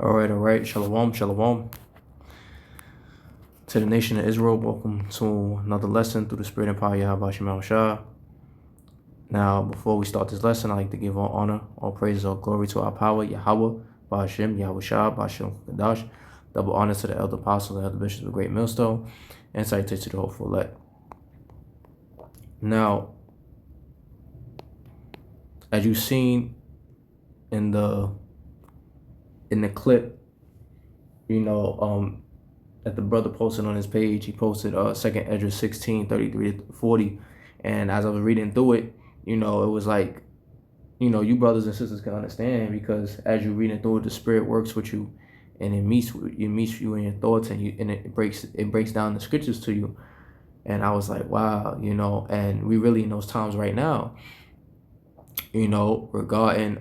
All right. Shalom, shalom. To the nation of Israel, welcome to another lesson through the Spirit and power of Yahweh Shema Shah. Now, before we start this lesson, I'd like to give all honor, all praises, all glory to our power, Yahweh, Ba'ashem, Yahweh Shah, Ba'ashem Kadash. Double honor to the elder apostles and elder bishops of the great millstone, and salutation to the hopeful elect. Now, as you've seen in the clip, that the brother posted on his page, he posted 2nd Esdras 16:33-40, and as I was reading through it, it was like, you brothers and sisters can understand, because as you're reading through it, the Spirit works with you, and it meets you in your thoughts, and it breaks down the scriptures to you. And I was like, wow, and we really in those times right now, regarding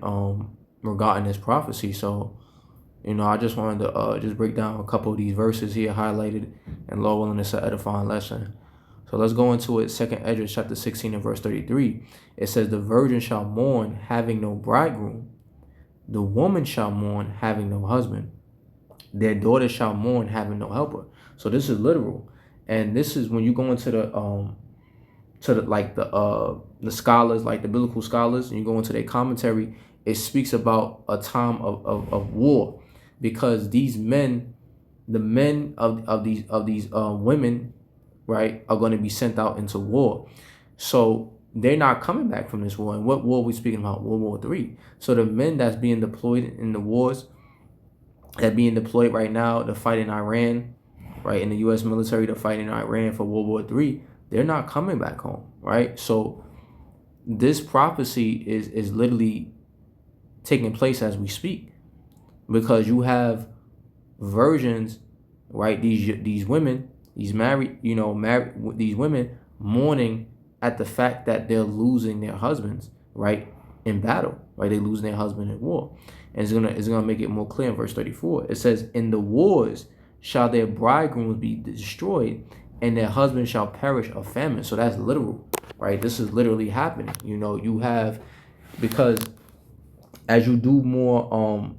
this prophecy. So I just wanted to just break down a couple of these verses here highlighted, and Lord willing, it's an edifying lesson. So let's go into it. 2nd Esdras chapter 16 and verse 33. It says, the virgin shall mourn, having no bridegroom. The woman shall mourn, having no husband. Their daughter shall mourn, having no helper. So this is literal. And this is when you go into the scholars, like the biblical scholars, and you go into their commentary, it speaks about a time of war, because these men, the men of these women, right, are going to be sent out into war. So they're not coming back from this war. And what war are we speaking about? World War III. So the men that's being deployed in the wars, that being deployed right now to fight in Iran, right, in the U.S. military to fight in Iran for World War III, they're not coming back home, right? So this prophecy is literally taking place as we speak, because you have virgins, right? These women, these these women mourning at the fact that they're losing their husbands, right, in battle, right? They're losing their husband in war. And it's gonna make it more clear in verse 34. It says, in the wars shall their bridegrooms be destroyed, and their husbands shall perish of famine. So that's literal, right? This is literally happening. You have, because as you do more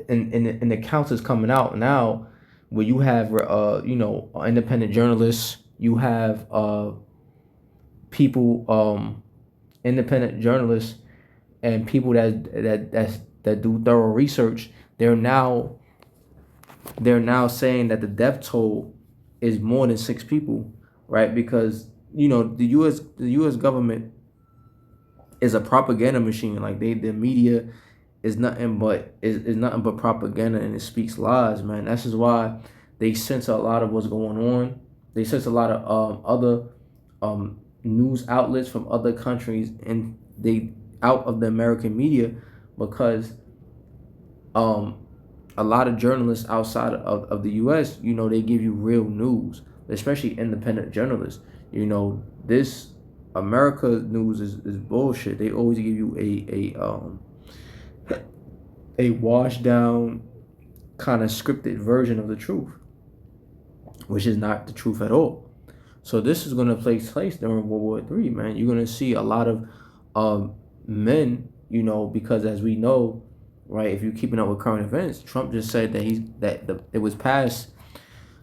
in the counts is coming out now, where you have independent journalists, you have people, independent journalists, and people that do thorough research. They're now saying that the death toll is more than 6 people, right? Because the U.S. government is a propaganda machine. Like the media is nothing but propaganda, and it speaks lies, man. That's just why they censor a lot of what's going on. They censor a lot of other news outlets from other countries, and they out of the American media, because a lot of journalists outside of the U.S., they give you real news, especially independent journalists. This America news is bullshit. They always give you a washed down kind of scripted version of the truth, which is not the truth at all. So this is going to take place during World War III, man. You're going to see a lot of men, because as we know, right, if you're keeping up with current events, Trump just said that it was passed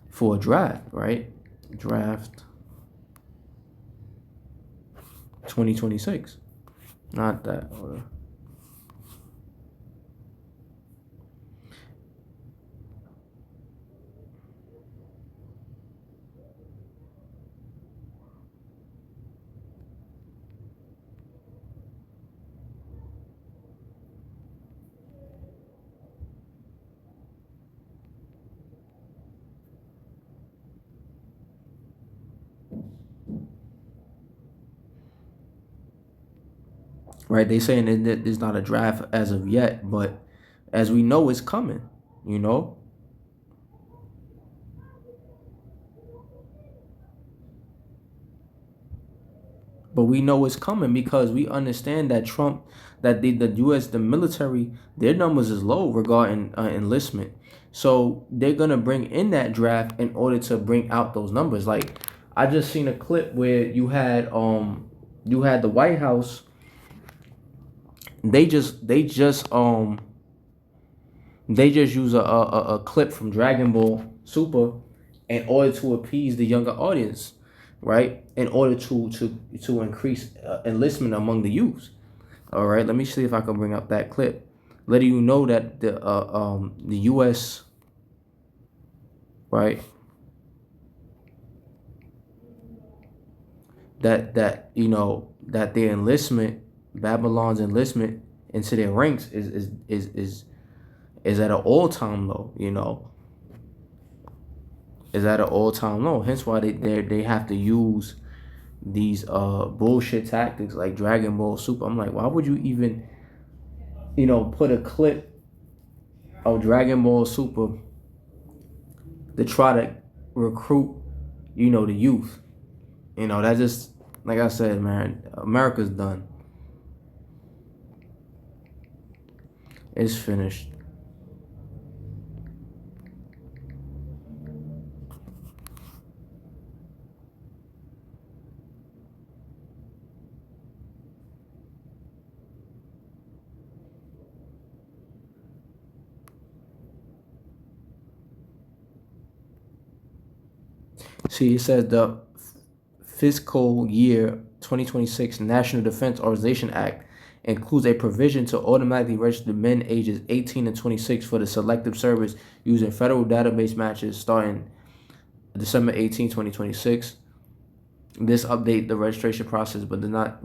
for a draft, right? Draft 2026. Not that. Right, they saying that there's not a draft as of yet, but as we know, it's coming. But we know it's coming, because we understand that the U.S., the military, their numbers is low regarding enlistment. So they're gonna bring in that draft in order to bring out those numbers. Like, I just seen a clip where you had the White House. They just They just use a clip from Dragon Ball Super in order to appease the younger audience, right? In order to increase enlistment among the youth. All right, let me see if I can bring up that clip, letting you know that the U.S. right, that that their enlistment, Babylon's enlistment into their ranks is at an all-time low. Is at an all-time low. Hence why they have to use these bullshit tactics like Dragon Ball Super. I'm like, why would you even put a clip of Dragon Ball Super to try to recruit the youth? That just, like I said, man, America's done. It's finished. See, it says the fiscal year 2026 National Defense Authorization Act includes a provision to automatically register men ages 18 to 26 for the selective service using federal database matches starting December 18, 2026. This update the registration process but does not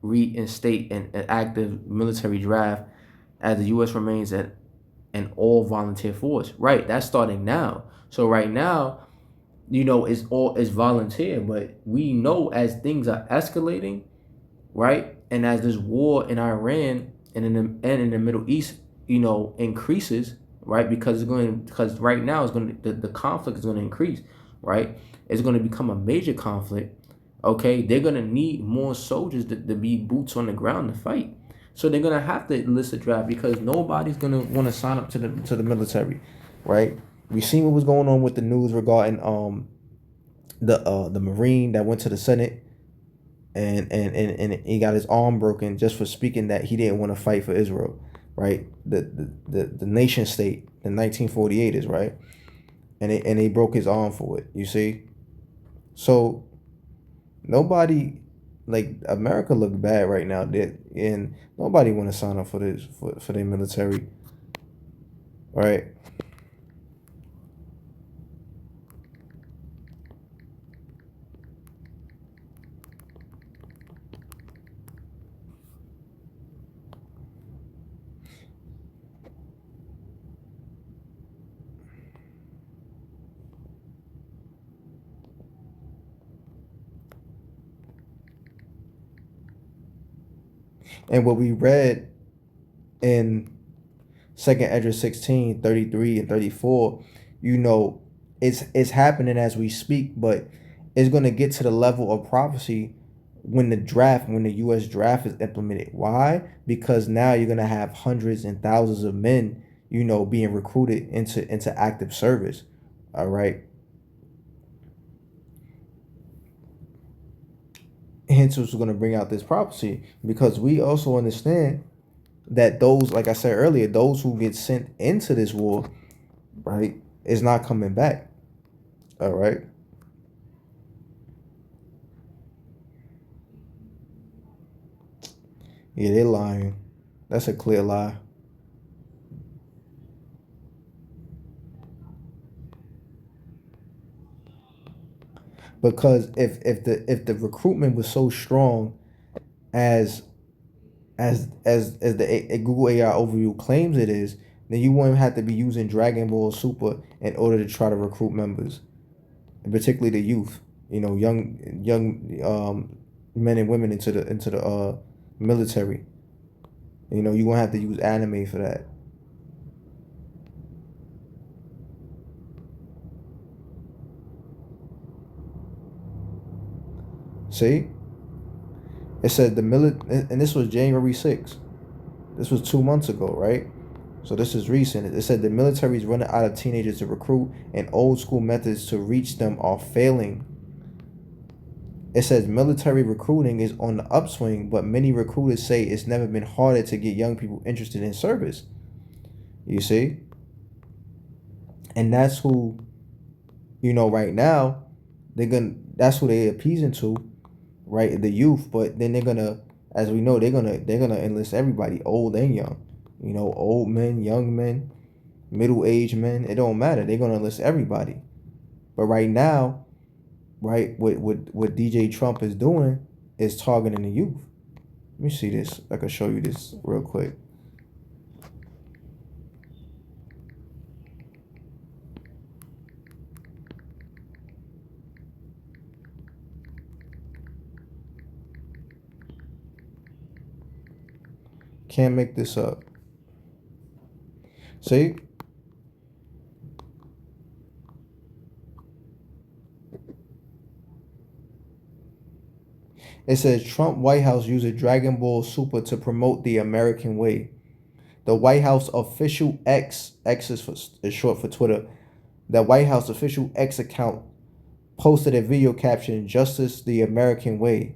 reinstate an active military draft as the U.S. remains an all volunteer force. Right, that's starting now. So right now, it's volunteer, but we know as things are escalating, right, and as this war in Iran and in the Middle East, increases, right, because right now the conflict is going to increase, right, it's going to become a major conflict. Okay, they're going to need more soldiers to be boots on the ground to fight. So they're gonna have to enlist a draft because nobody's gonna want to sign up to the military, right? We seen what was going on with the news regarding the Marine that went to the Senate and he got his arm broken just for speaking that he didn't want to fight for Israel, right? The nation state, the 1948 is right, and they broke his arm for it. You see, so nobody, like, America look bad right now, and nobody want to sign up for this for their military, right? And what we read in Second Ezra 16, 33 and 34, it's happening as we speak, but it's going to get to the level of prophecy when the US draft is implemented. Why? Because now you're going to have hundreds and thousands of men, being recruited into active service. All right. Hence, what's going to bring out this prophecy, because we also understand that those, like I said earlier, those who get sent into this war, right, is not coming back. All right. Yeah, they're lying. That's a clear lie. Because if the recruitment was so strong as the Google AI overview claims it is, then you wouldn't have to be using Dragon Ball Super in order to try to recruit members, and particularly the youth. Young men and women into the military. You won't have to use anime for that. See, it said and this was January 6th. This was 2 months ago, right? So this is recent. It said the military is running out of teenagers to recruit, and old school methods to reach them are failing. It says military recruiting is on the upswing, but many recruiters say it's never been harder to get young people interested in service. You see? And that's who, right now, that's who they're appeasing to, right? The youth. But then they're gonna, as we know, they're gonna enlist everybody, old and young. Old men, young men, middle-aged men. It don't matter. They're gonna enlist everybody. But right now, right, what DJ Trump is doing is targeting the youth. Let me see this. I can show you this real quick. Can't make this up. See? It says Trump White House uses Dragon Ball Super to promote the American way. The White House official X is short for Twitter. The White House official X account posted a video caption, "Justice the American Way."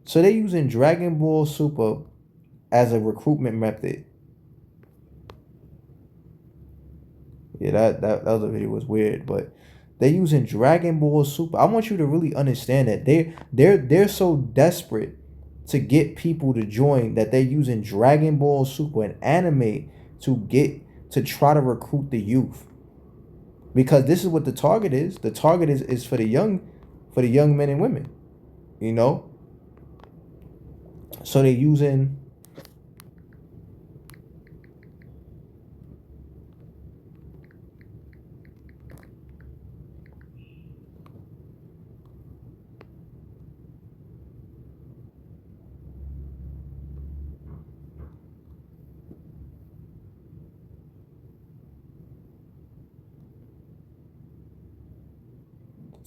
So they're using Dragon Ball Super as a recruitment method. Yeah, that other video was weird, but they're using Dragon Ball Super. I want you to really understand that they're so desperate to get people to join that they're using Dragon Ball Super and anime to try to recruit the youth. Because this is what the target is. The target is for the young men and women. You know? So they're using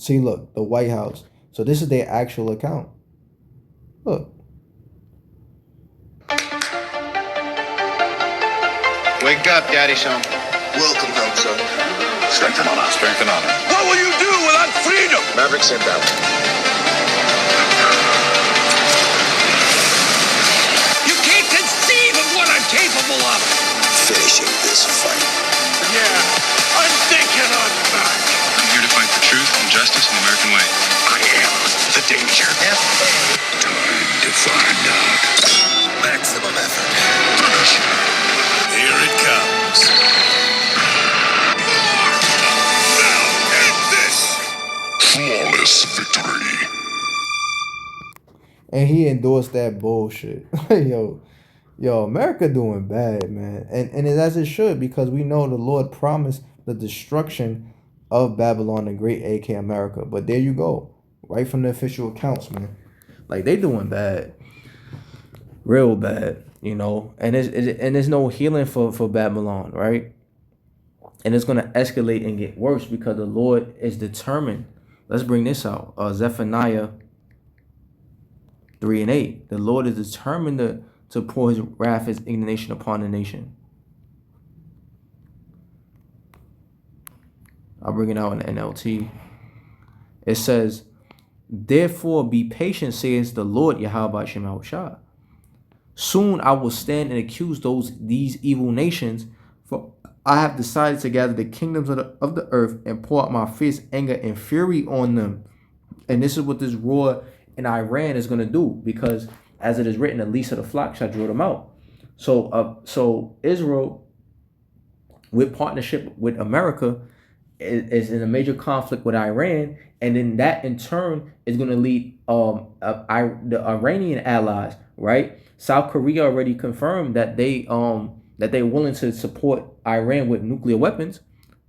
see, look, the White House. So this is their actual account. Look. Wake up, Daddy son. Welcome, young son. Strength and honor. Strength and honor. What will you do without freedom? Maverick sent out. You can't conceive of what I'm capable of. Finishing this fight. Yeah, I'm thinking I'm back. I'm here to fight for truth and justice in the American way. I am the danger. Yep. Time to find out. Maximum effort. Finish. Here it comes. Now end this. Flawless victory. And he endorsed that bullshit. yo, America doing bad, man. And as it should, because we know the Lord promised the destruction of Babylon the Great, aka America. But there you go. Right from the official accounts, man. Like, they doing bad. Real bad, And there's no healing for Babylon, right? And it's gonna escalate and get worse because the Lord is determined. Let's bring this out. Zephaniah 3:8. The Lord is determined to pour his wrath, his indignation upon the nation. I'll bring it out in the NLT. It says, "Therefore be patient, says the Lord Yahweh Shema Shah. Soon I will stand and accuse these evil nations, for I have decided to gather the kingdoms of the earth and pour out my fierce anger and fury on them." And this is what this war in Iran is going to do, because as it is written, the least of the flock shall draw them out. So Israel, with partnership with America, is in a major conflict with Iran, and then that in turn is going to lead the Iranian allies, right? South Korea already confirmed that they're willing to support Iran with nuclear weapons.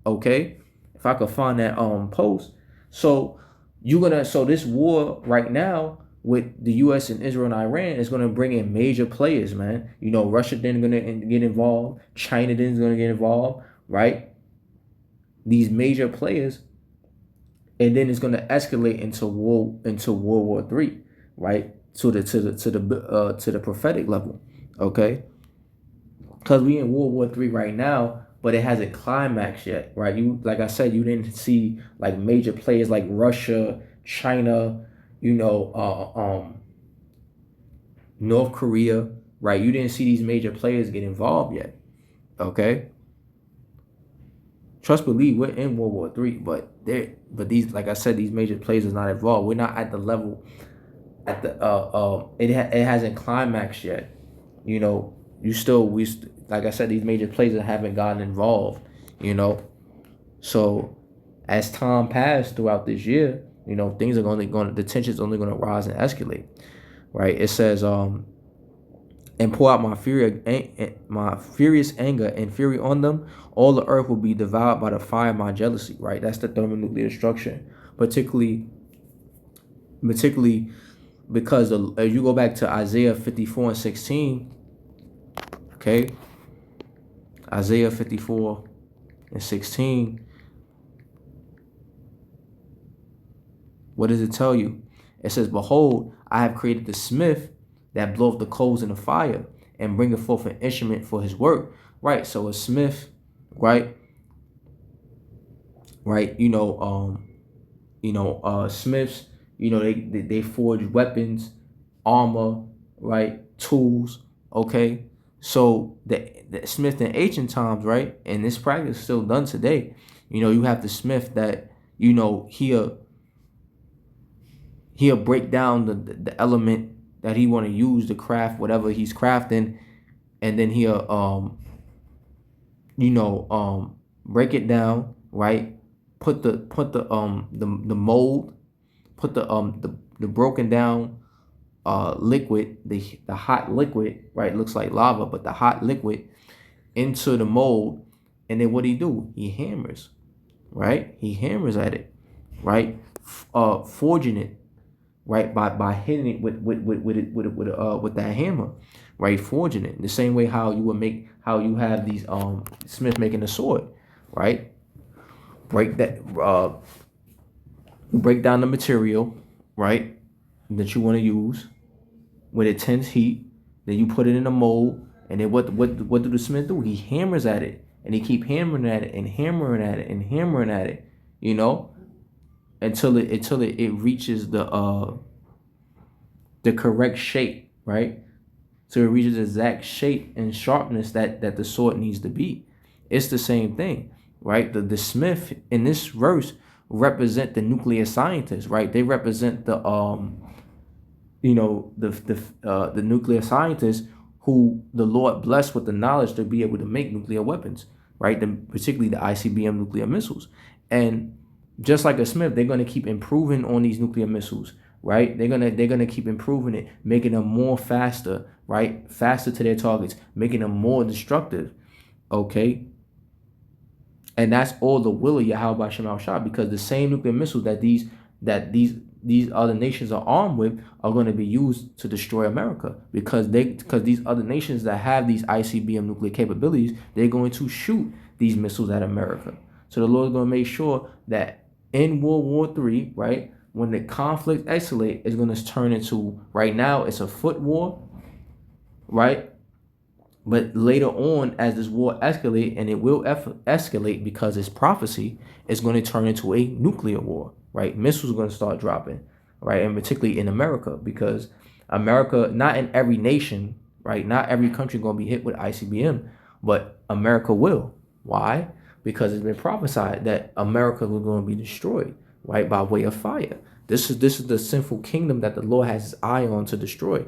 Okay, if I could find that post. So this war right now with the U.S. and Israel and Iran is gonna bring in major players, man. Russia then gonna get involved. China then is gonna get involved, right? These major players, and then it's gonna escalate into World War III, right? To the prophetic level, okay? Because we in World War III right now, but it hasn't climaxed yet, right? Like I said, you didn't see like major players like Russia, China, North Korea, right? You didn't see these major players get involved yet, Okay. Trust believe we're in World War III, but these, like I said, these major players are not involved. We're not at the level at the it hasn't climaxed yet. You know, like I said, these major players haven't gotten involved. You know, so as time passed throughout this year, you know, things are the tension's only going to rise and escalate. Right? It says and pour out my furious anger and fury on them. All the earth will be devoured by the fire of my jealousy. Right? That's the thermonuclear destruction, particularly because as you go back to Isaiah 54 and 16, okay, Isaiah 54 and 16, what does it tell you? It says, behold, I have created the smith that bloweth the coals in the fire and bringeth forth an instrument for his work. Right, so a smith, right, smiths, they forge weapons, armor, right, tools. Okay, so the smith in ancient times, right, and this practice is still done today. You have the smith that he'll break down the element that he want to use to craft whatever he's crafting, and then he'll break it down, right, put the mold, put the broken down liquid, the hot liquid, right, looks like lava, but the hot liquid into the mold, and then what do? He hammers, right? He hammers at it, right? Forging it, right, by hitting it with that hammer, right? Forging it the same way how you have these smith making a sword, right? Break down the material, right, that you want to use with intense heat. Then you put it in a mold, and then what do the smith do? He hammers at it, and he keep hammering at it and hammering at it and hammering at it, until it reaches the correct shape, right? So it reaches the exact shape and sharpness that the sword needs to be. It's the same thing, right? The smith in this verse represent the nuclear scientists, right? They represent the nuclear scientists who the Lord blessed with the knowledge to be able to make nuclear weapons, right? Particularly the ICBM nuclear missiles. And just like a smith, they're going to keep improving on these nuclear missiles, right? They're gonna keep improving it, making them more faster, right? Faster to their targets, making them more destructive, okay? And that's all the will of Yahweh Shem Shah, because the same nuclear missiles that these other nations are armed with are going to be used to destroy America, because these other nations that have these ICBM nuclear capabilities, they're going to shoot these missiles at America. So the Lord's going to make sure that in World War III, right, when the conflict escalates, it's going to turn into, right now, it's a foot war, right? But later on, as this war escalates, and it will escalate because it's prophecy, it's going to turn into a nuclear war, right? Missiles are going to start dropping, right? And particularly in America, because America, not in every nation, right? Not every country going to be hit with ICBM, but America will. Why? Because it's been prophesied that America was going to be destroyed, right, by way of fire. This is the sinful kingdom that the Lord has his eye on to destroy.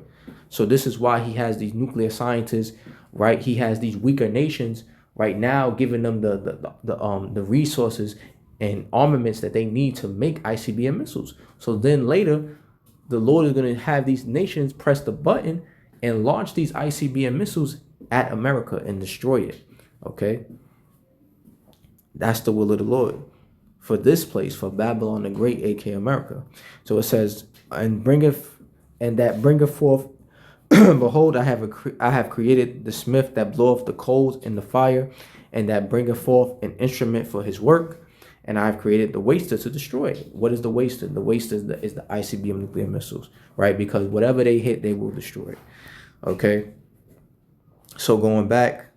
So this is why he has these nuclear scientists, right? He has these weaker nations right now, giving them the resources and armaments that they need to make ICBM missiles. So then later, the Lord is going to have these nations press the button and launch these ICBM missiles at America and destroy it. Okay? That's the will of the Lord for this place, for Babylon the Great, aka America. So it says, and bringeth forth, behold, I have created the smith that bloweth the coals in the fire, and that bringeth forth an instrument for his work. And I have created the waster to destroy it. What is the waster? The waster is the ICBM nuclear missiles, right? Because whatever they hit, they will destroy it. Okay. So going back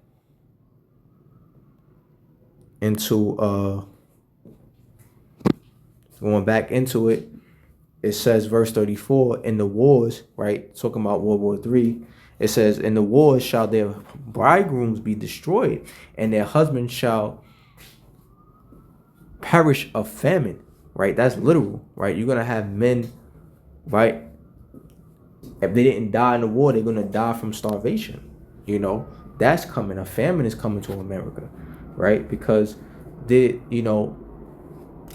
into it, it says verse 34, in the wars, right, talking about World War III, It says, in the wars shall their bridegrooms be destroyed, and their husbands shall perish of famine. Right? That's literal. Right? You're gonna have men, right? If they didn't die in the war, they're gonna die from starvation. You know, that's coming. A famine is coming to America, right? Because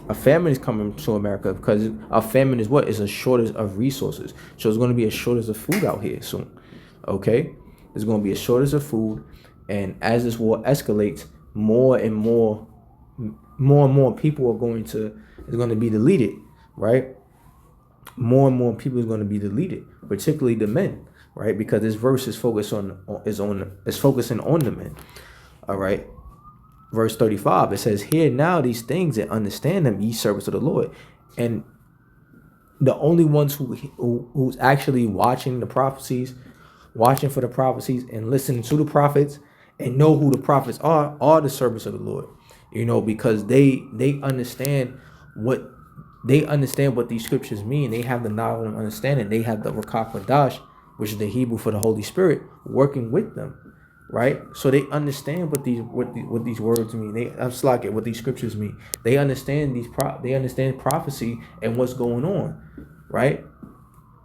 a famine is coming to America because a famine is what? Is a shortage of resources. So there's going to be a shortage of food out here soon. Okay? There's going to be a shortage of food. And as this war escalates, more and more people is going to be deleted, right? More and more people is going to be deleted, particularly the men, right? Because this verse is focusing on the men. All right. Verse 35, it says, hear now these things and understand them, ye servants of the Lord. And the only ones who's actually watching for the prophecies and listening to the prophets and know who the prophets are the servants of the Lord. You know, because they understand what these scriptures mean. They have the knowledge and understanding. They have the Rakah Kodash, which is the Hebrew for the Holy Spirit, working with them. Right, so they understand what these words mean. What these scriptures mean. They understand they understand prophecy and what's going on, right?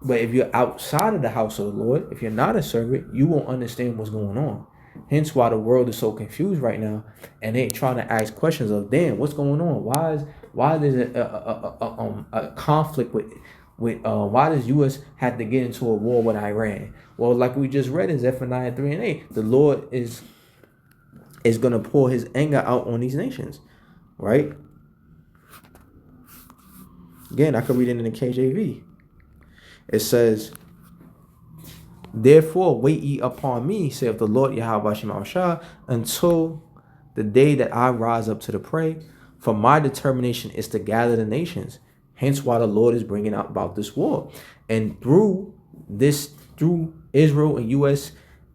But if you're outside of the house of the Lord, if you're not a servant, you won't understand what's going on. Hence, why the world is so confused right now, and they trying to ask questions of, damn, what's going on? Why there's a conflict with why does U.S. have to get into a war with Iran? Well, like we just read in Zephaniah 3:8, the Lord is going to pour his anger out on these nations, right? Again, I could read it in the KJV. It says, therefore wait ye upon me, saith the Lord Yahweh Shemashah, until the day that I rise up to the prey. For my determination is to gather the nations. Hence why the Lord is bringing out about this war. And through Israel and U.S.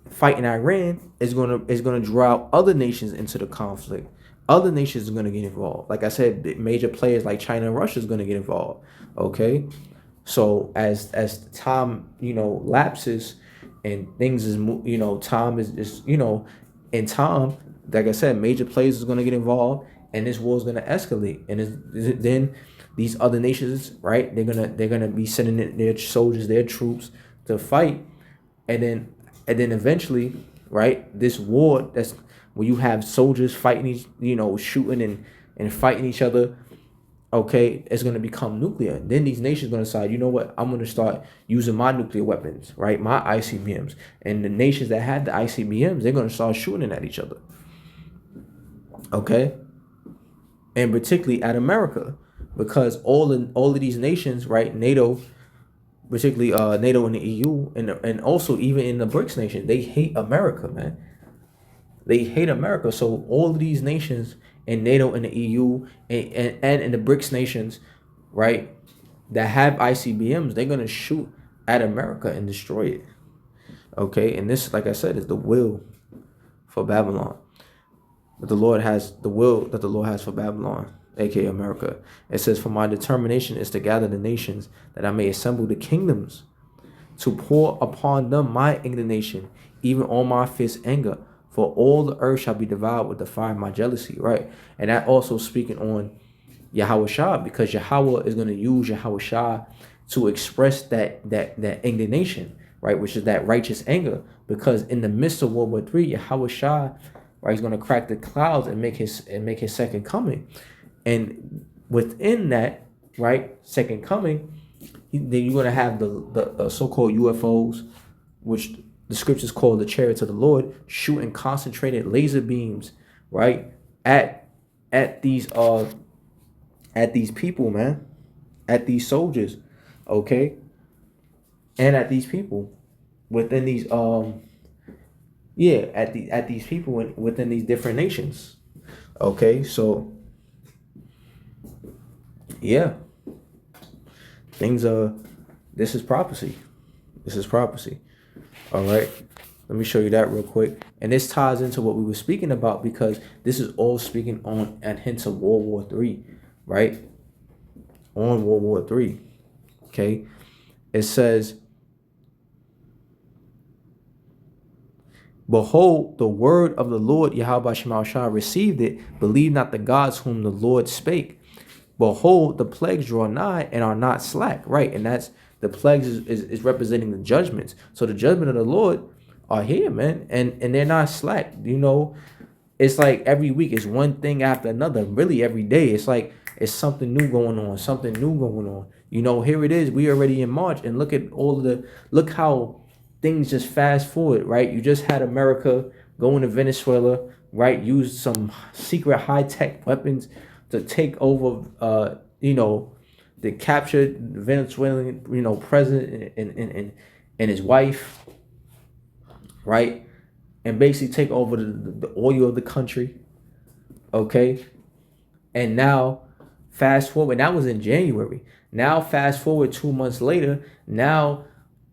fighting Iran is gonna draw out other nations into the conflict. Other nations are gonna get involved. Like I said, major players like China and Russia is gonna get involved. Okay, so as time lapses and things is time is in time. Like I said, major players is gonna get involved, and this war is gonna escalate. And then these other nations, right? They're gonna be sending in their soldiers, their troops to fight, and then eventually, right? This war, that's where you have soldiers fighting shooting and fighting each other. Okay, it's gonna become nuclear. Then these nations are gonna decide, you know what? I'm gonna start using my nuclear weapons, right? My ICBMs, and the nations that had the ICBMs, they're gonna start shooting at each other. Okay, and particularly at America. Because all of these nations, right, NATO, particularly NATO and the EU, and also even in the BRICS nation, they hate America, man. They hate America. So all of these nations in NATO and the EU and in the BRICS nations, right, that have ICBMs, they're gonna shoot at America and destroy it. Okay, and this, like I said, is the will for Babylon. The will that the Lord has for Babylon, aka America. It says, for my determination is to gather the nations, that I may assemble the kingdoms, to pour upon them my indignation, even on my fierce anger. For all the earth shall be devoured with the fire of my jealousy, right? And that also speaking on Yahweh Shah, because Yahweh is going to use Yahweh Shah to express that indignation, right? Which is that righteous anger. Because in the midst of World War III, Yahweh Shah, right, he's going to crack the clouds and make his second coming. And within that, right, second coming, then you're going to have the so-called UFOs, which the scriptures call the chariots of the Lord, shooting concentrated laser beams, right, at these people, man, at these soldiers, okay, and at these people within these at these people within these different nations. Okay, so yeah, things this is prophecy. This is prophecy. All right, let me show you that real quick. And this ties into what we were speaking about, because this is all speaking on and hints of World War III, right? On World War III. Okay, it says, Behold, the word of the Lord Yahweh Shema Shah received it. Believe not the gods whom the Lord spake. Behold, the plagues draw nigh and are not slack. Right, and that's the plagues is representing the judgments. So the judgment of the Lord are here, man, and they're not slack. You know, it's like every week is one thing after another. Really, every day it's like it's something new going on, something new going on. You know, here it is. We already in March, and look at look how things just fast forward, right? You just had America go into Venezuela, right? Use some secret high tech weapons to take over, to capture the Venezuelan, president and his wife, right? And basically take over the oil of the country, okay? And now, fast forward, that was in January. Now, fast forward 2 months later, now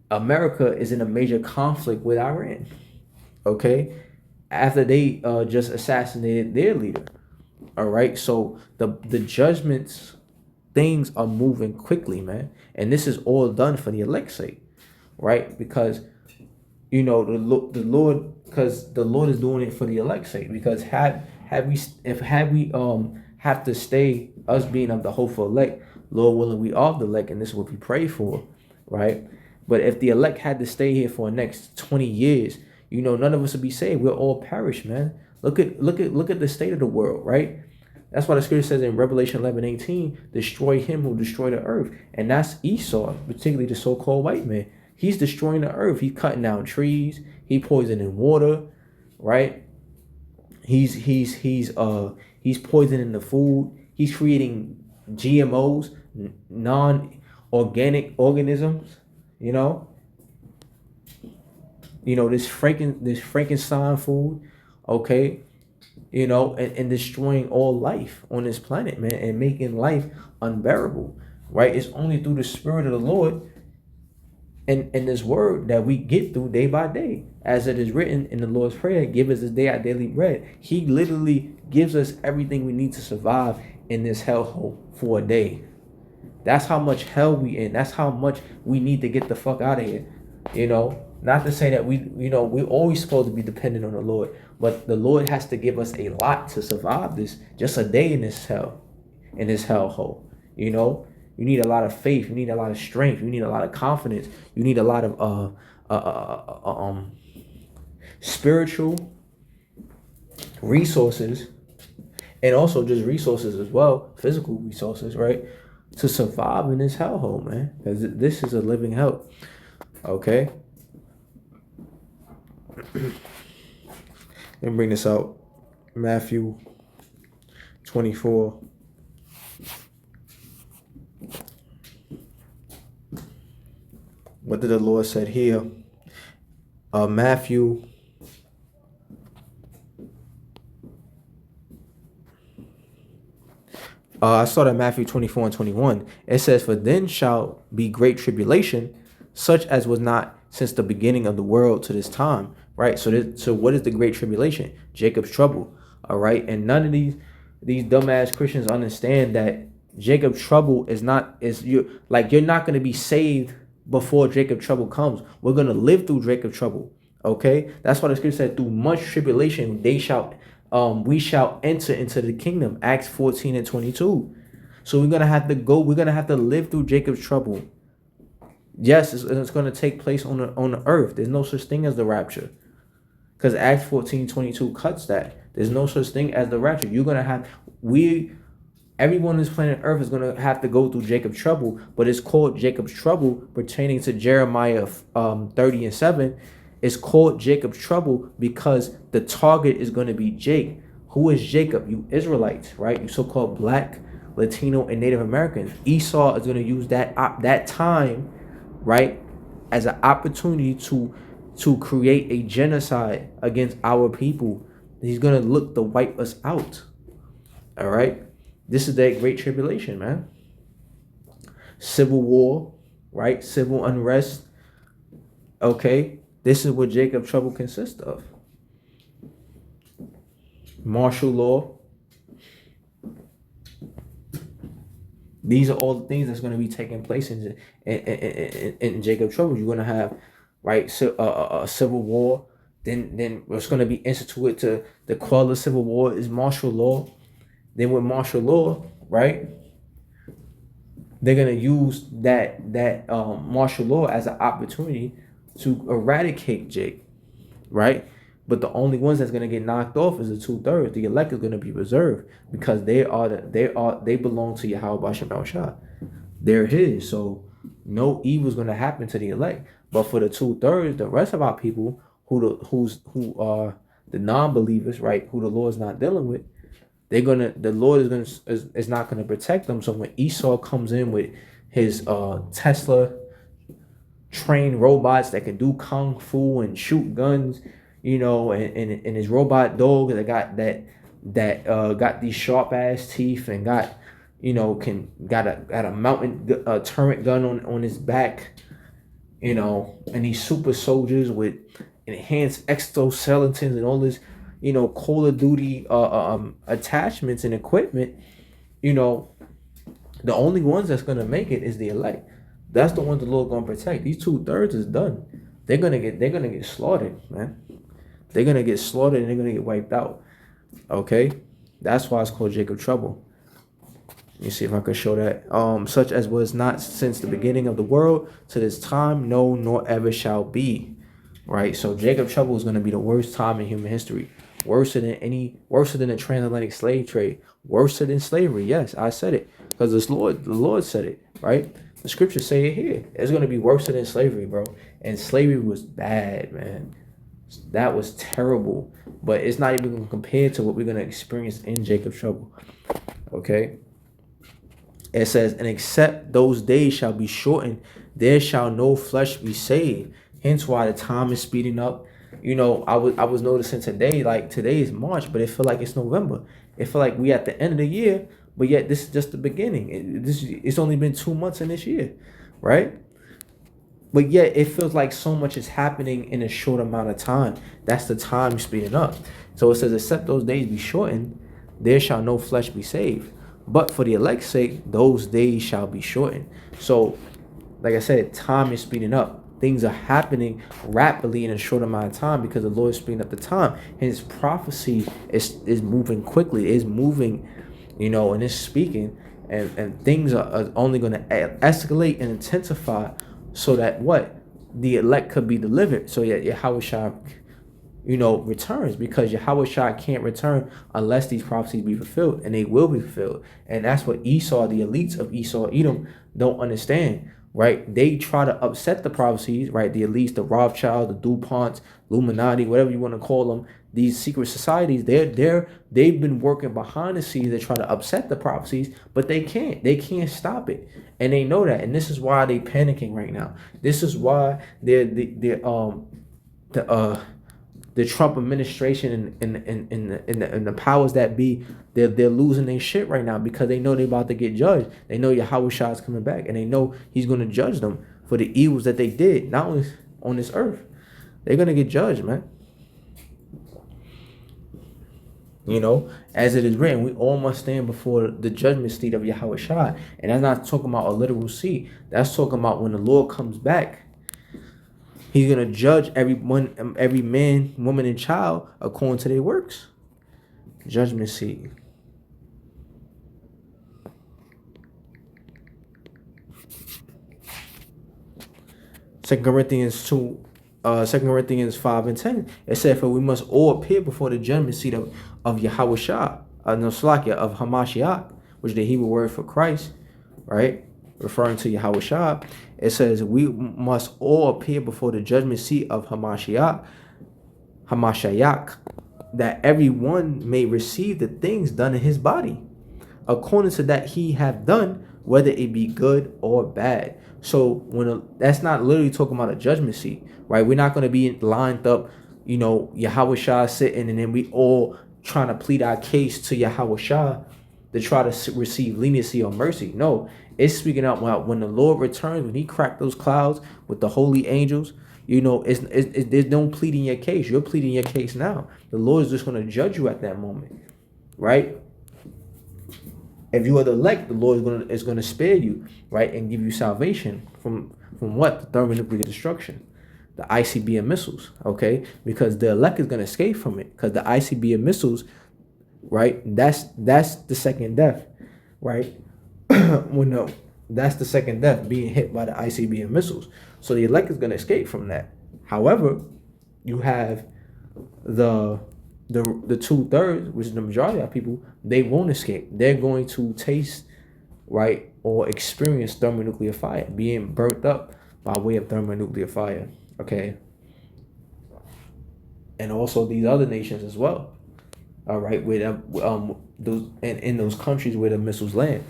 America is in a major conflict with Iran, okay? After they just assassinated their leader, all right? So the judgments, things are moving quickly, man. And this is all done for the elect's sake, right? Because the Lord, because the Lord is doing it for the elect's sake. Because had we have to stay, us being of the hopeful elect, Lord willing, we are the elect, and this is what we pray for, right? But if the elect had to stay here for the next 20 years, none of us would be saved. We'll all perish, man. Look at the state of the world, right? That's why the scripture says in Revelation 11:18, destroy him who destroyed the earth. And that's Esau, particularly the so-called white man. He's destroying the earth. He's cutting down trees. He poisoning water, right? He's poisoning the food. He's creating GMOs, non-organic organisms. This Frankenstein food, okay? And destroying all life on this planet, man, and making life unbearable, right? It's only through the Spirit of the Lord and this word that we get through day by day. As it is written in the Lord's Prayer, give us this day our daily bread. He literally gives us everything we need to survive in this hellhole for a day. That's how much hell we in. That's how much we need to get the fuck out of here. Not to say that we're always supposed to be dependent on the Lord, but the Lord has to give us a lot to survive this, just a day in this hellhole. You need a lot of faith. You need a lot of strength. You need a lot of confidence. You need a lot of spiritual resources, and also just resources as well, physical resources, right, to survive in this hellhole, man. Because this is a living hell. Okay. Let me bring this out. Matthew 24. What did the Lord said here? Matthew. I started Matthew 24 and 21. It says, for then shall be great tribulation, such as was not since the beginning of the world to this time. Right. So what is the great tribulation? Jacob's trouble. All right. And none of these dumbass Christians understand that Jacob's trouble you're not going to be saved before Jacob's trouble comes. We're going to live through Jacob's trouble. Okay. That's why the scripture said through much tribulation, we shall enter into the kingdom. Acts 14 and 22. So we're going to have to live through Jacob's trouble. Yes, it's going to take place on the earth. There's no such thing as the rapture. Because Acts 14:22 cuts that. There's no such thing as the rapture. Everyone on this planet Earth is going to have to go through Jacob's trouble, but it's called Jacob's trouble pertaining to Jeremiah 30 and 7. It's called Jacob's trouble because the target is going to be Jake. Who is Jacob? You Israelites, right? You so-called Black, Latino, and Native Americans. Esau is going to use that time, right, as an opportunity to create a genocide against our people. He's going to look to wipe us out. All right? This is that great tribulation, man. Civil war, right? Civil unrest. Okay? This is what Jacob's trouble consists of. Martial law. These are all the things that's going to be taking place in Jacob's trouble. You're going to have, right, a civil war. Then it's going to be instituted to quell the civil war is martial law. Then with martial law, right? They're going to use that martial law as an opportunity to eradicate Jake, right? But the only ones that's gonna get knocked off is the 2/3. The elect is gonna be reserved because they belong to Yahweh Bashem El Shah. They're his. So no evil is gonna happen to the elect. But for the 2/3, the rest of our people who are the non-believers, right, who the Lord's not dealing with, the Lord is not gonna protect them. So when Esau comes in with his Tesla trained robots that can do kung fu and shoot guns, and his robot dog that got these sharp ass teeth and got a mountain turret gun on his back, and these super soldiers with enhanced exoskeletons and all this, Call of Duty attachments and equipment. The only ones that's gonna make it is the elect. That's the ones the Lord gonna protect. These 2/3 is done. They're gonna get slaughtered, man. They're gonna get slaughtered and they're gonna get wiped out. Okay, that's why it's called Jacob trouble. Let me see if I can show that. Such as was not since the beginning of the world to this time, no, nor ever shall be. Right. So Jacob trouble is gonna be the worst time in human history. Worse than the transatlantic slave trade. Worse than slavery. Yes, I said it because the Lord said it. Right. The scriptures say it here. It's gonna be worse than slavery, bro. And slavery was bad, man. That was terrible. But it's not even compared to what we're gonna experience in Jacob's trouble. Okay. It says, and except those days shall be shortened, there shall no flesh be saved. Hence why the time is speeding up. I was noticing today, like today is March, but it feel like it's November. It feel like we at the end of the year, but yet this is just the beginning. It's only been 2 months in this year, right? But yet it feels like so much is happening in a short amount of time. That's the time speeding up. So it says, except those days be shortened, there shall no flesh be saved. But for the elect's sake, those days shall be shortened. So, like I said, time is speeding up. Things are happening rapidly in a short amount of time because the Lord is speeding up the time. His prophecy is moving quickly. It's moving, and it's speaking. And things are only going to escalate and intensify so that the elect could be delivered. So Yahweh Shah, returns, because Yahweh Shah can't return unless these prophecies be fulfilled, and they will be fulfilled. And that's what the elites of Esau, Edom, don't understand, right? They try to upset the prophecies, right? The elites, the Rothschild, the DuPonts, Illuminati, whatever you want to call them, these secret societies, they've been working behind the scenes to try to upset the prophecies, but they can't stop it, and they know that, and this is why they panicking right now. This is why the Trump administration and the powers that be, they're losing their shit right now because they know they're about to get judged. They know Yahweh Shah is coming back, and they know he's going to judge them for the evils that they did, not only on this earth. They're going to get judged, man. As it is written, we all must stand before the judgment seat of Yahweh Shah. And that's not talking about a literal seat. That's talking about when the Lord comes back. He's going to judge every man, woman, and child according to their works. Judgment seat. Second Corinthians 5 and 10. It said, for we must all appear before the judgment seat of Yahweh Shah, of Hamashiach, which is the Hebrew word for Christ, right? Referring to Yahweh Shah. It says, we must all appear before the judgment seat of Hamashiach, that everyone may receive the things done in his body, according to that he have done, whether it be good or bad. So that's not literally talking about a judgment seat, right? We're not going to be lined up, Yahweh Shah sitting, and then we all trying to plead our case to Yahweh Shah to try to receive leniency or mercy. No, it's speaking out when the Lord returns, when he cracked those clouds with the holy angels. There's no pleading your case. You're pleading your case now. The Lord is just going to judge you at that moment, right? If you are the elect, the Lord is going to spare you, right, and give you salvation from what? The thermonuclear destruction. the ICBM missiles, okay? Because the elect is going to escape from it, because the ICBM missiles, right? That's the second death, right? Well, no, that's the second death, being hit by the ICBM missiles. So the elect is going to escape from that. However, you have the 2/3, which is the majority of people, they won't escape. They're going to taste, right, or experience thermonuclear fire, being burnt up by way of thermonuclear fire. Okay. And also these other nations as well. All right, where those in those countries where the missiles land.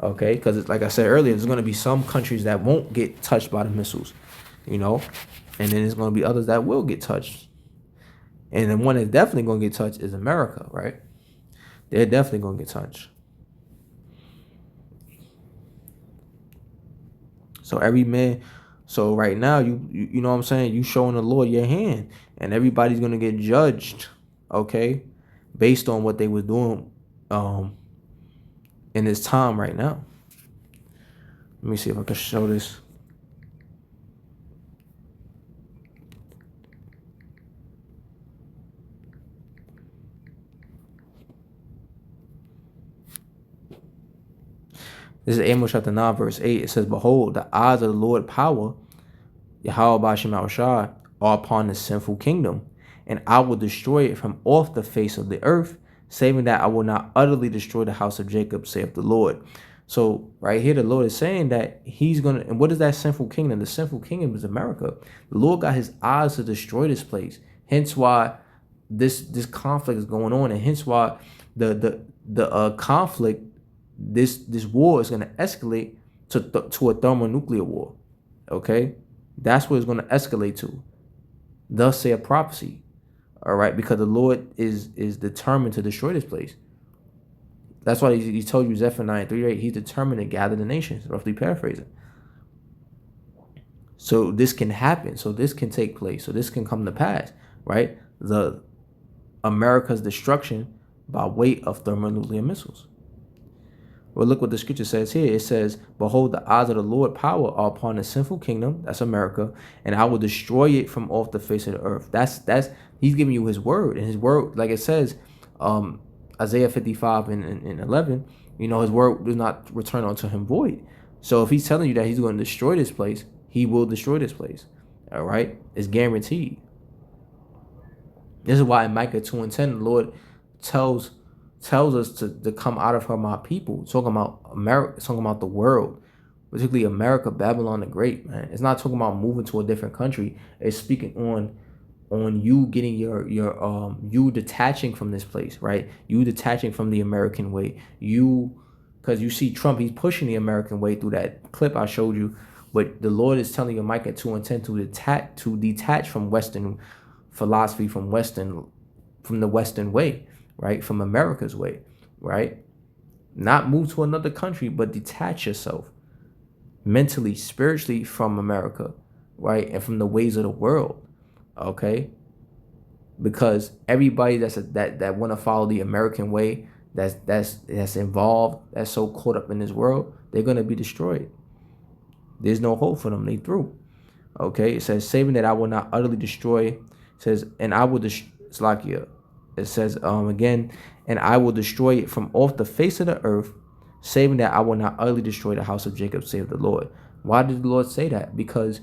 Okay, because it's like I said earlier, there's going to be some countries that won't get touched by the missiles, and then there's going to be others that will get touched. And the one that's definitely going to get touched is America, right? They're definitely going to get touched. So every man, so right now you know what I'm saying, you showing the Lord your hand, and everybody's going to get judged, okay, based on what they was doing in this time right now. Let me see if I can show this. This is Amos chapter 9, verse 8. It says, "Behold, the eyes of the Lord power, Yahweh Bashem Shah, are upon the sinful kingdom, and I will destroy it from off the face of the earth, saving that I will not utterly destroy the house of Jacob, saith the Lord." So right here, the Lord is saying that he's going to, and what is that sinful kingdom? The sinful kingdom is America. The Lord got his eyes to destroy this place. Hence why this conflict is going on, and hence why the conflict, this war is going to escalate to a thermonuclear war. Okay, that's what it's going to escalate to. Thus say a prophecy. All right, because the Lord is determined to destroy this place. That's why he told you, Zephaniah 3:8, he's determined to gather the nations, roughly paraphrasing. So this can happen. So this can take place. So this can come to pass, right? The America's destruction by way of thermonuclear missiles. Well, look what the scripture says here. It says, "Behold, the eyes of the Lord power are upon the sinful kingdom," that's America, "and I will destroy it from off the face of the earth." That's he's giving you his word, and his word, like it says, Isaiah 55 and 11, his word does not return unto him void. So if he's telling you that he's going to destroy this place, he will destroy this place. All right, it's guaranteed. This is why in Micah 2:10, the Lord tells us to come out of her, my people. Talking about America, talking about the world, particularly America, Babylon the Great, man. It's not talking about moving to a different country. It's speaking on you getting your you detaching from this place, right? You detaching from the American way. Because you see Trump, he's pushing the American way through that clip I showed you. But the Lord is telling you, Micah 2:10, to detach from Western philosophy, from the Western way, right? From America's way, right? Not move to another country, but detach yourself mentally, spiritually from America, right? And from the ways of the world, okay? Because everybody that want to follow the American way, that's involved, that's so caught up in this world, they're gonna be destroyed. There's no hope for them. They through. Okay, it says, "Saving that I will not utterly destroy." It says, "And I will destroy." It says again, "And I will destroy it from off the face of the earth, saving that I will not utterly destroy the house of Jacob, save the Lord." Why did the Lord say that? Because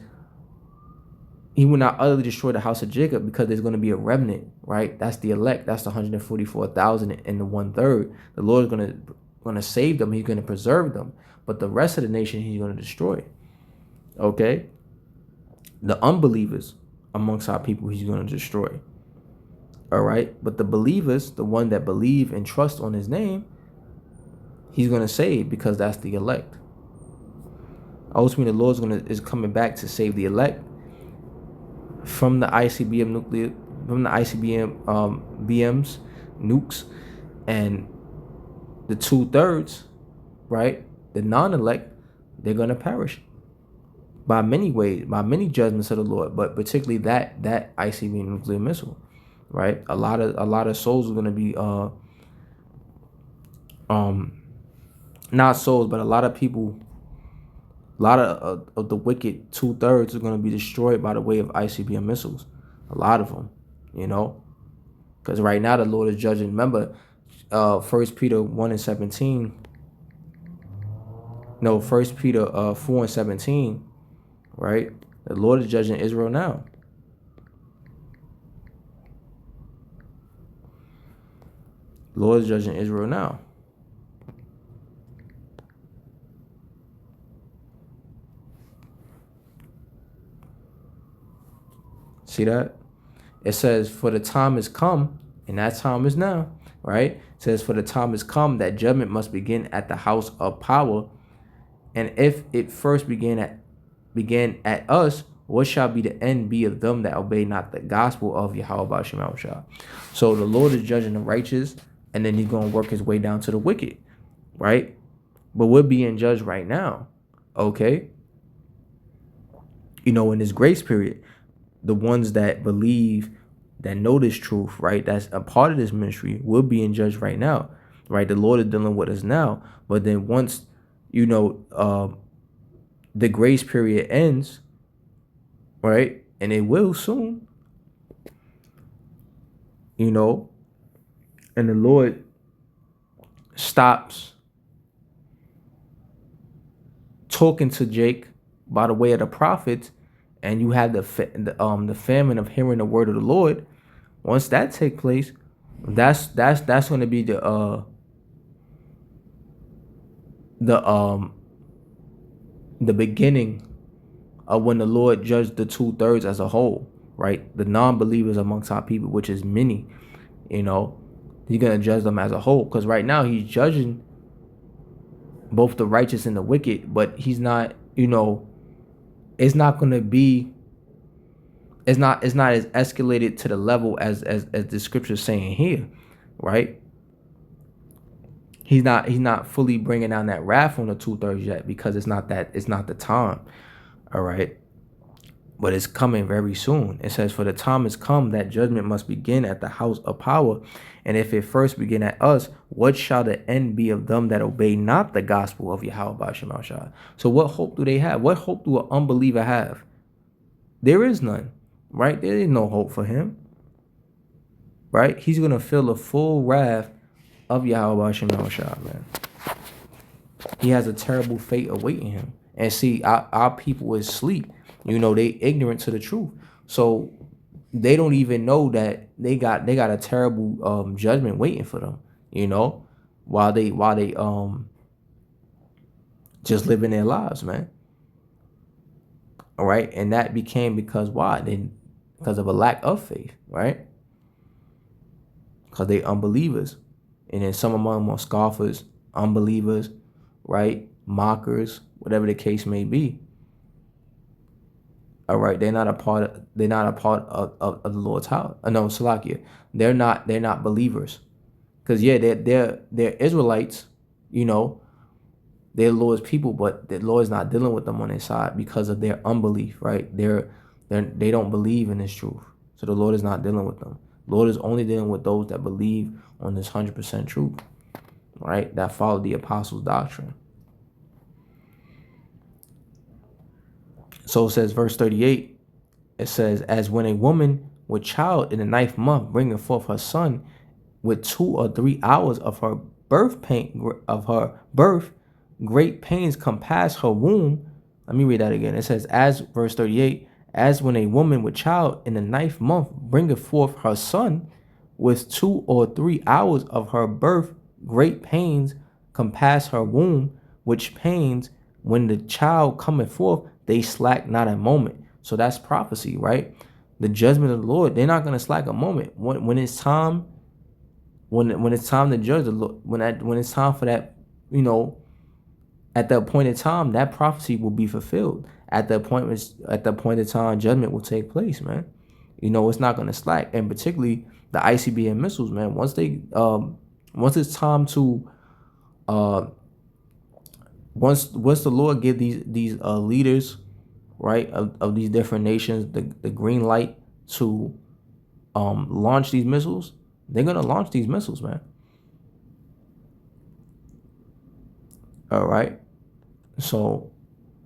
he will not utterly destroy the house of Jacob, because there's going to be a remnant, right? That's the elect. That's the 144,000 and the 1/3. The Lord is going to save them. He's going to preserve them. But the rest of the nation, he's going to destroy. Okay? The unbelievers amongst our people, he's going to destroy. All right? But the believers, the one that believe and trust on his name, he's going to save, because that's the elect. Ultimately, the Lord is coming back to save the elect from the ICBM BMs, nukes, and the 2/3, right? The non-elect, they're going to perish by many ways, by many judgments of the Lord, but particularly that ICBM nuclear missile, right? A lot of souls are going to be not souls, but a lot of people A lot of the wicked 2/3 are going to be destroyed by the way of ICBM missiles. A lot of them, you know, because right now the Lord is judging. Remember, 1 Peter 1:17. No, 1 Peter 4:17. Right, the Lord is judging Israel now. Lord is judging Israel now. See that? It says, for the time is come, and that time is now, right? It says, for the time is come that judgment must begin at the house of power. And if it first began at us, what shall be the end be of them that obey not the gospel of Yahweh Shema Shah? So the Lord is judging the righteous, and then he's going to work his way down to the wicked, right? But we're being judged right now, okay? You know, in this grace period, the ones that believe, that know this truth, right, that's a part of this ministry, we're being judged right now, right? The Lord is dealing with us now. But then once, you know, the grace period ends, right, and it will soon, you know, and the Lord stops talking to Jake by the way of the prophets, and you have the famine of hearing the word of the Lord. Once that take place, that's going to be the beginning of when the Lord judged the 2/3 as a whole, right? The non-believers amongst our people, which is many, you know, he's gonna judge them as a whole. Because right now he's judging both the righteous and the wicked, but he's not, you know, it's not gonna be, it's not as escalated to the level as the scripture's saying here, right? He's not fully bringing down that wrath on the 2/3 yet, because it's not the time, all right? But it's coming very soon. It says, for the time has come that judgment must begin at the house of power. And if it first begin at us, what shall the end be of them that obey not the gospel of Yahweh Shema Shah? So what hope do they have? What hope do an unbeliever have? There is none, right? There is no hope for him, right? He's going to feel the full wrath of Yahweh Shema Shah, man. He has a terrible fate awaiting him. And see, our people is asleep. You know, they ignorant to the truth. So they don't even know that they got a terrible judgment waiting for them, you know, while they just living their lives, man. All right. And that became because why? Because of a lack of faith, right? Because they unbelievers. And then some of them are scoffers, unbelievers, right? Mockers, whatever the case may be. All right, they're not a part of the Lord's house. No, Salakia. They're not believers. Because yeah, they're Israelites, you know, they're Lord's people, but the Lord's not dealing with them on their side because of their unbelief, right? They don't believe in this truth. So the Lord is not dealing with them. The Lord is only dealing with those that believe on this 100% truth, right? That follow the apostles' doctrine. So it says, verse 38, it says, as when a woman with child in the 9th month bringeth forth her son, with 2 or 3 hours of her birth, great pains compass her womb. Let me read that again. It says, as verse 38, as when a woman with child in the 9th month bringeth forth her son, with 2 or 3 hours of her birth, great pains compass her womb, which pains, when the child cometh forth, they slack not a moment. So that's prophecy, right? The judgment of the Lord, they're not going to slack a moment. When it's time, when it's time to judge the Lord, when it's time for that, you know, at the appointed time, that prophecy will be fulfilled. At the appointed time, judgment will take place, man. You know, it's not going to slack, and particularly the ICBM missiles, man. Once it's time to, once the Lord give these leaders, right, of these different nations the green light to launch these missiles, they're gonna launch these missiles, man. All right, so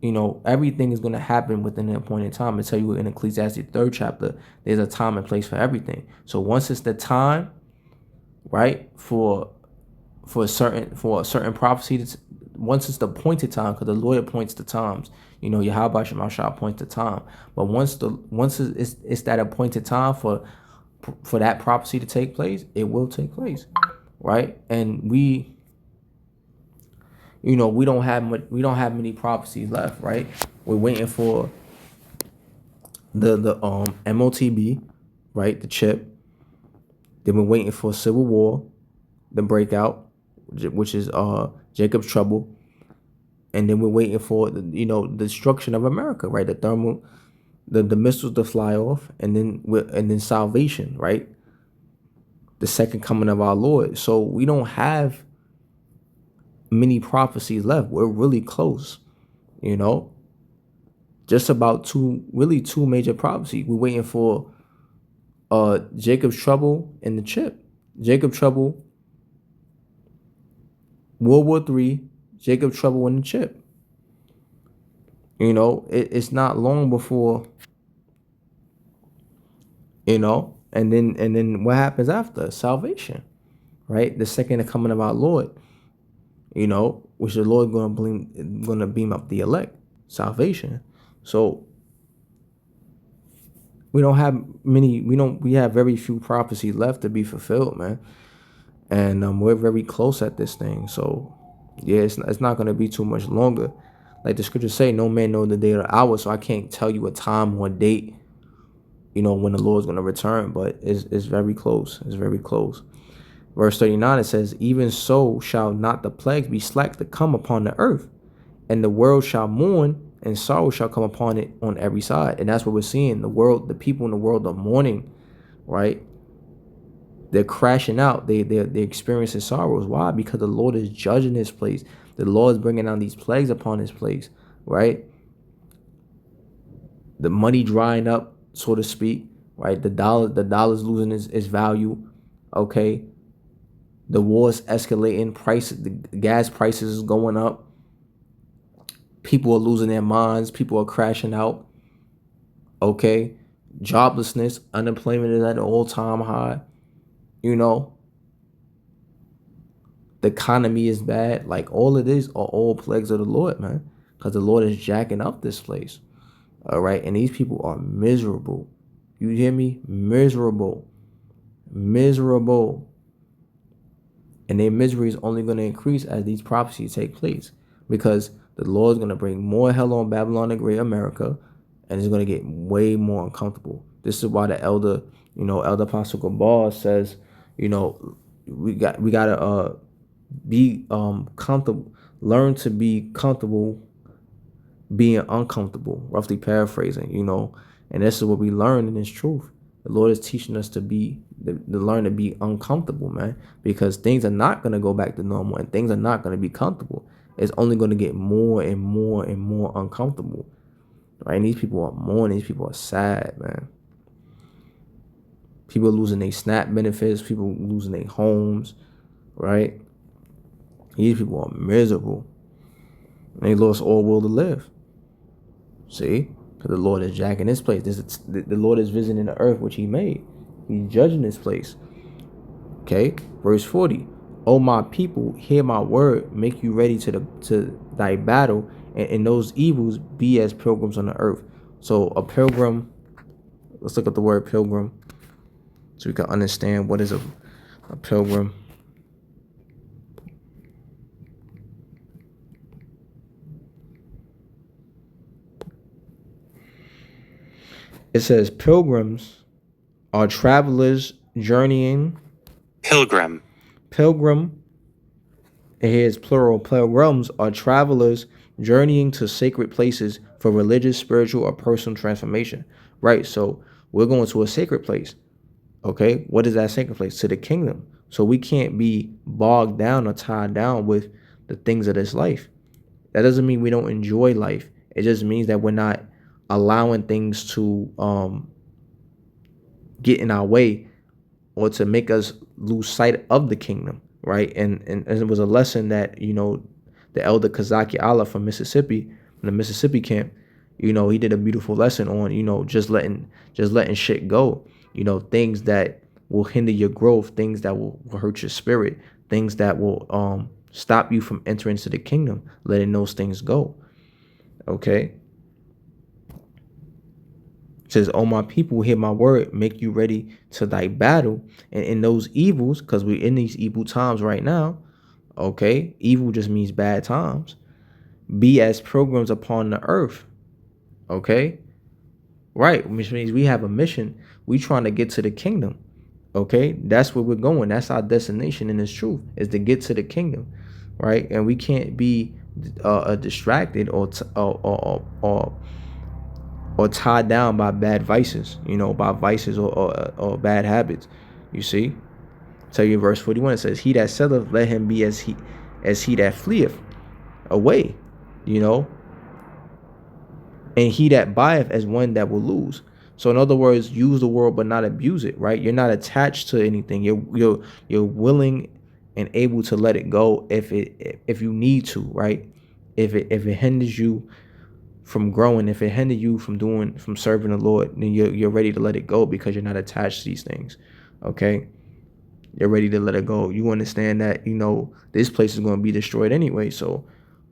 everything is going to happen within an appointed time. I tell you in Ecclesiastes 3rd chapter, there's a time and place for everything. So once it's the time, right, for a certain prophecy, once it's the appointed time, because the Lord appoints the times. Yahweh Shema Shah appoints the time. But once it's that appointed time for that prophecy to take place, it will take place, right? And we don't have many prophecies left, right? We're waiting for the MOTB, right? The chip. Then we're waiting for civil war, the breakout, which is Jacob's trouble, and then we're waiting for the destruction of America, right? The missiles to fly off, and then salvation, right? The second coming of our Lord. So we don't have many prophecies left. We're really close, just about two major prophecies. We're waiting for Jacob's trouble and the chip. Jacob trouble, World War III, Jacob trouble and the chip. It's not long before, and then what happens after? Salvation, right? The second coming of our Lord, which the Lord gonna beam up the elect, salvation. So we don't have many. We have very few prophecies left to be fulfilled, man. And we're very close at this thing. So yeah, it's not gonna be too much longer. Like the scriptures say, no man knows the day or the hour. So I can't tell you a time or a date, when the Lord's gonna return. But it's very close. It's very close. Verse 39, it says, even so shall not the plagues be slack to come upon the earth, and the world shall mourn, and sorrow shall come upon it on every side. And that's what we're seeing. The people in the world are mourning, right? They're crashing out. They're experiencing sorrows. Why? Because the Lord is judging this place. The Lord is bringing down these plagues upon this place, right? The money drying up, so to speak, right? The dollar's losing its value, okay? The war's escalating. The gas prices is going up. People are losing their minds. People are crashing out. Okay. Joblessness, unemployment is at an all-time high. The economy is bad. Like all of these are all plagues of the Lord, man. Because the Lord is jacking up this place. All right. And these people are miserable. You hear me? Miserable. Miserable. And their misery is only going to increase as these prophecies take place. Because the Lord is going to bring more hell on Babylon the Great America. And it's going to get way more uncomfortable. This is why the elder Apostle Gabar says, we got to be comfortable, learn to be comfortable being uncomfortable, roughly paraphrasing, and this is what we learn in this truth. The Lord is teaching us to learn to be uncomfortable, man, because things are not going to go back to normal and things are not going to be comfortable. It's only going to get more and more and more uncomfortable, right? And these people are mourning. These people are sad, man. People are losing their SNAP benefits. People losing their homes, right? These people are miserable. They lost all will to live. See? Because the Lord is jacking this place. The Lord is visiting the earth which he made. He's judging this place. Okay? Verse 40. O my people, hear my word. Make you ready to thy battle. And in those evils, be as pilgrims on the earth. So a pilgrim, let's look at the word pilgrim so we can understand what is a pilgrim. It says pilgrims are travelers journeying. Pilgrim. Pilgrim, and here's plural. Pilgrims are travelers journeying to sacred places for religious, spiritual, or personal transformation. Right, so we're going to a sacred place. Okay, what is that sacred place? To the kingdom. So we can't be bogged down or tied down with the things of this life. That doesn't mean we don't enjoy life. It just means that we're not allowing things to get in our way or to make us lose sight of the kingdom, right? And it was a lesson that, the elder Kazaki Allah from Mississippi, in the Mississippi camp, he did a beautiful lesson on, just letting shit go. Things that will hinder your growth, things that will hurt your spirit, things that will stop you from entering into the kingdom, letting those things go. Okay. It says, "Oh, my people, hear my word, make you ready to thy battle." And in those evils, because we're in these evil times right now, okay, evil just means bad times. Be as pilgrims upon the earth, okay? Right, which means we have a mission. We trying to get to the kingdom, okay? That's where we're going. That's our destination in this truth, is to get to the kingdom, right? And we can't be distracted or tied down by bad vices, by vices or bad habits. You see? Tell you in verse 41, it says, "He that selleth, let him be as he that fleeth away, and he that buyeth as one that will lose." So in other words, use the world but not abuse it, right? You're not attached to anything. You're willing and able to let it go if you need to, right? If it hinders you from growing, if it hinders you from serving the Lord, then you're ready to let it go because you're not attached to these things. Okay? You're ready to let it go. You understand that, this place is going to be destroyed anyway. So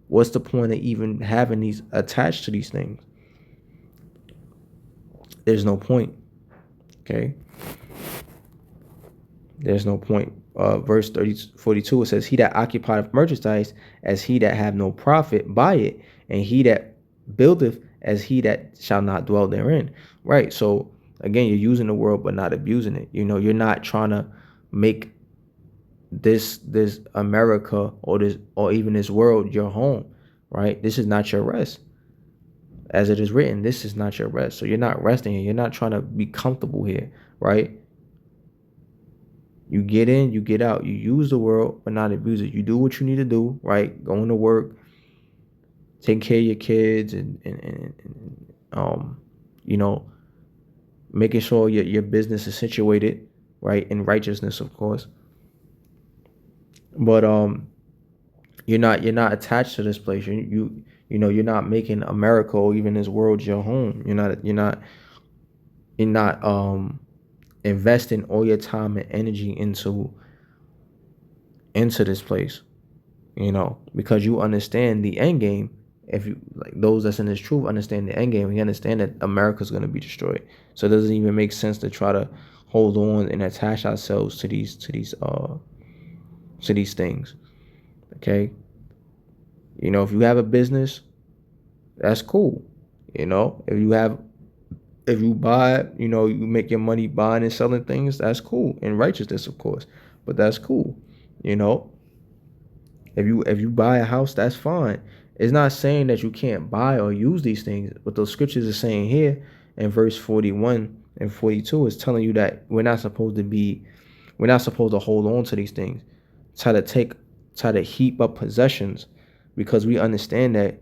what's the point of even having these attached to these things? There's no point. Okay? There's no point. Verse 42, it says, "He that occupieth merchandise as he that have no profit, buy it, and he that buildeth as he that shall not dwell therein." Right? So again, you're using the world but not abusing it. You're not trying to make this America or even this world your home, right? This is not your rest. As it is written, this is not your rest. So you're not resting here. You're not trying to be comfortable here, right? You get in, you get out. You use the world, but not abuse it. You do what you need to do, right? Going to work, taking care of your kids, and making sure your business is situated, right, in righteousness, of course. But you're not attached to this place. You're not making America or even this world your home. You're not investing all your time and energy into this place, because you understand the end game. If you, like, those that's in this truth understand the end game, we understand that America's going to be destroyed. So it doesn't even make sense to try to hold on and attach ourselves to these things. Okay? If you have a business, that's cool. If you buy, you make your money buying and selling things, that's cool. In righteousness, of course. But that's cool. If you buy a house, that's fine. It's not saying that you can't buy or use these things. What those scriptures are saying here in verse 41 and 42 is telling you that we're not supposed to hold on to these things. Try to heap up possessions, because we understand that,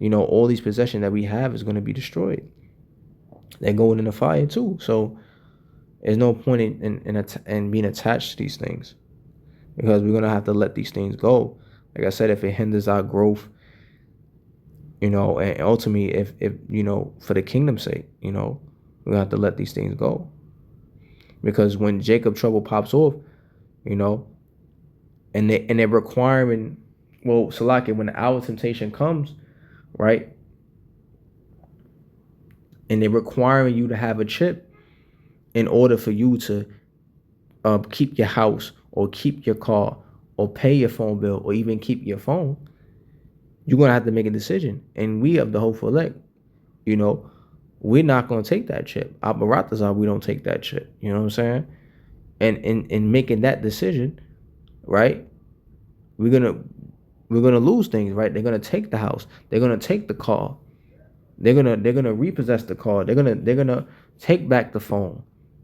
all these possessions that we have is going to be destroyed. They're going in the fire too. So there's no point in being attached to these things, because we're going to have to let these things go. Like I said, if it hinders our growth, and ultimately if for the kingdom's sake, we're going to have to let these things go. Because when Jacob trouble pops off, and they're requiring, well, Salaki, when the hour of temptation comes, right? And they're requiring you to have a chip in order for you to keep your house or keep your car or pay your phone bill or even keep your phone, you're going to have to make a decision. And we of the hopeful elect, we're not going to take that chip. Abaratazar, we don't take that chip. You know what I'm saying? And in making that decision, right, we're gonna lose things, right? They're gonna take the house. They're gonna take the car. They're gonna repossess the car. They're gonna take back the phone.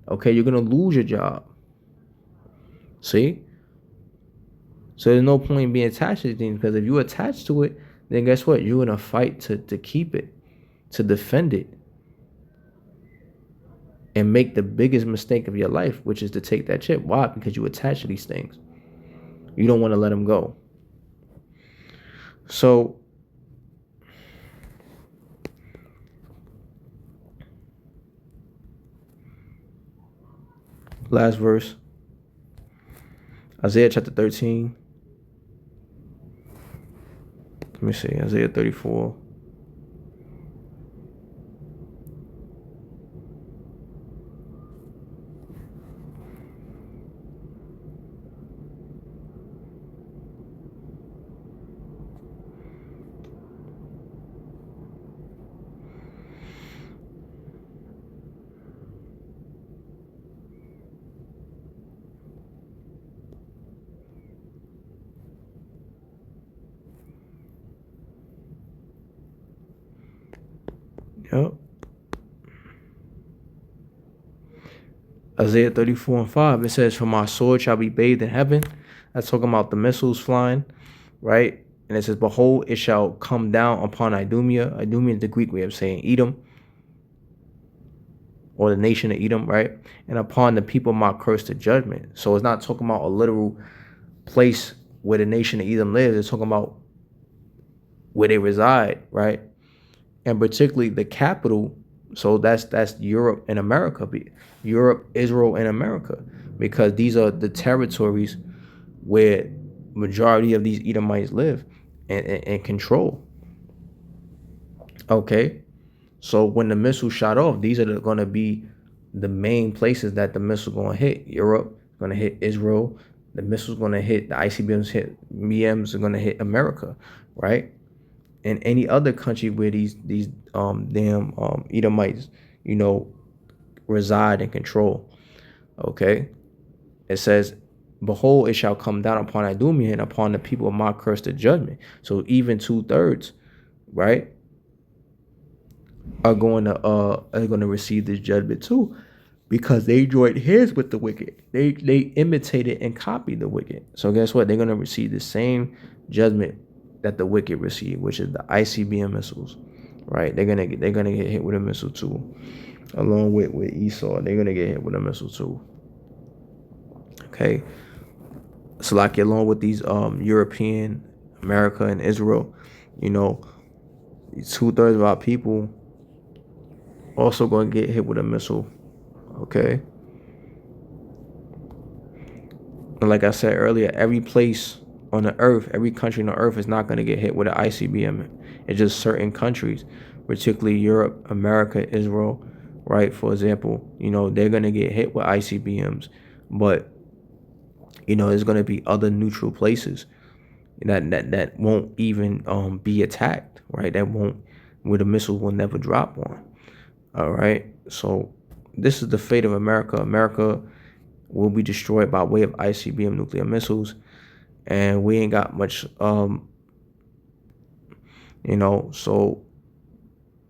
Okay, you're gonna lose your job. See? So there's no point in being attached to things, because if you attach to it, then guess what? You're gonna fight to keep it, to defend it, and make the biggest mistake of your life, which is to take that chip. Why? Because you attach to these things. You don't want to let them go. So Last verse. Isaiah chapter 13. Let me see. Isaiah 34. Yep. Isaiah 34 and 5. It says, "For my sword shall be bathed in heaven." That's talking about the missiles flying, right? And it says, "Behold, it shall come down upon Idumea." Idumea is the Greek way of saying Edom, or the nation of Edom, right? "And upon the people my curse to judgment." So it's not talking about a literal place where the nation of Edom lives. It's talking about where they reside, right? And particularly the capital. So that's Europe and America. Europe, Israel, and America, because these are the territories where majority of these Edomites live and control. Okay, so when the missile shot off, these are going to be the main places that the missile going to hit. Europe, going to hit Israel. The missile's going to hit, the ICBMs are going to hit America, right? And any other country where these damn Edomites, reside and control. Okay, it says, "Behold, it shall come down upon Idumea and upon the people of my curse to judgment." So even 2/3, right, are going to receive this judgment too, because they joined hands with the wicked. They imitated and copied the wicked. So guess what? They're going to receive the same judgment that the wicked receive, which is the ICBM missiles, right? They're gonna get hit with a missile too, along with Esau. They're gonna get hit with a missile too. Okay, so like along with these European, America, and Israel, 2/3 of our people also going to get hit with a missile. Okay, and like I said earlier, every place on the earth, every country on the earth is not going to get hit with an ICBM. It's just certain countries, particularly Europe, America, Israel, right? For example, they're going to get hit with ICBMs, but there's going to be other neutral places that won't even be attacked, right? Where the missile will never drop on. All right, so this is the fate of America. America will be destroyed by way of ICBM nuclear missiles, and we ain't got much, so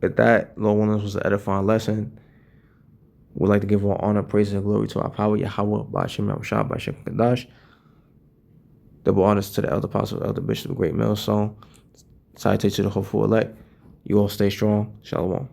with that, Lord willing, this was an edifying lesson. We'd like to give all honor, praise, and glory to our power, Yahweh, Ba'ashem, Yahushua, Ba'ashem, Kadash. Double honors to the elder apostle, elder bishop of Great Millstone. Salutation to the hopeful elect. You all stay strong. Shalom.